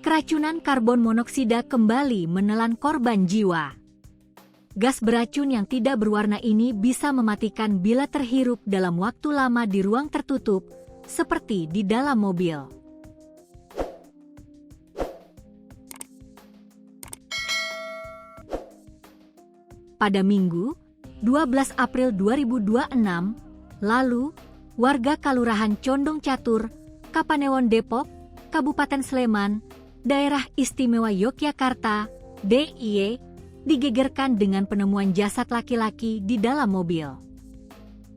Keracunan karbon monoksida kembali menelan korban jiwa. Gas beracun yang tidak berwarna ini bisa mematikan bila terhirup dalam waktu lama di ruang tertutup, seperti di dalam mobil. Pada Minggu, 12 April 2026, lalu, warga Kalurahan Condong Catur, Kapanewon Depok, Kabupaten Sleman, Daerah Istimewa Yogyakarta, DIY, digegerkan dengan penemuan jasad laki-laki di dalam mobil.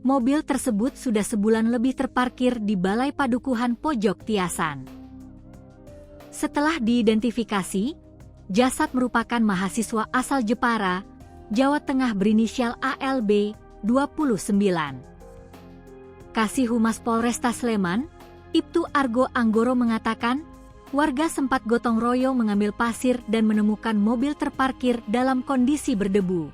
Mobil tersebut sudah sebulan lebih terparkir di Balai Padukuhan Pojok Tiasan. Setelah diidentifikasi, jasad merupakan mahasiswa asal Jepara, Jawa Tengah berinisial ALB, 29. Kasih Humas Polresta Sleman, Ibtu Argo Anggoro mengatakan, warga sempat gotong royong mengambil pasir dan menemukan mobil terparkir dalam kondisi berdebu.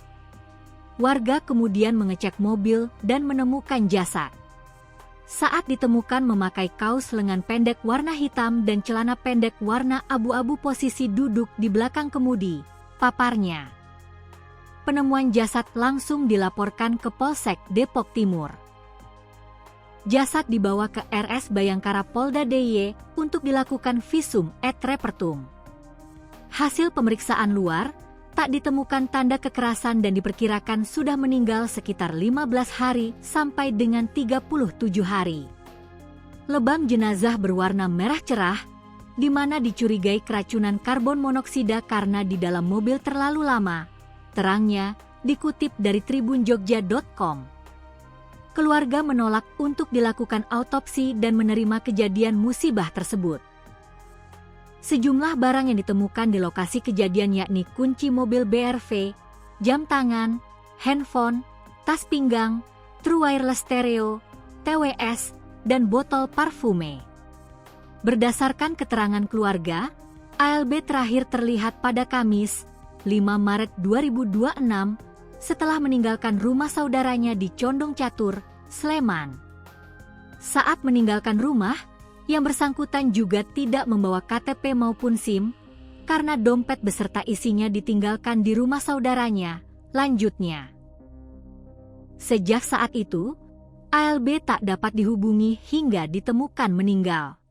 Warga kemudian mengecek mobil dan menemukan jasad. Saat ditemukan memakai kaos lengan pendek warna hitam dan celana pendek warna abu-abu, posisi duduk di belakang kemudi, paparnya. Penemuan jasad langsung dilaporkan ke Polsek Depok Timur. Jasad dibawa ke RS Bayangkara Polda DIY untuk dilakukan visum et repertum. Hasil pemeriksaan luar, tak ditemukan tanda kekerasan dan diperkirakan sudah meninggal sekitar 15 hari sampai dengan 37 hari. Lebam jenazah berwarna merah cerah, di mana dicurigai keracunan karbon monoksida karena di dalam mobil terlalu lama. Terangnya, dikutip dari tribunjogja.com. Keluarga menolak untuk dilakukan autopsi dan menerima kejadian musibah tersebut. Sejumlah barang yang ditemukan di lokasi kejadian yakni kunci mobil BRV, jam tangan, handphone, tas pinggang, true wireless stereo, TWS, dan botol parfume. Berdasarkan keterangan keluarga, ALB terakhir terlihat pada Kamis, 5 Maret 2026, setelah meninggalkan rumah saudaranya di Condong Catur, Sleman. Saat meninggalkan rumah, yang bersangkutan juga tidak membawa KTP maupun SIM, karena dompet beserta isinya ditinggalkan di rumah saudaranya, lanjutnya. Sejak saat itu, ALB tak dapat dihubungi hingga ditemukan meninggal.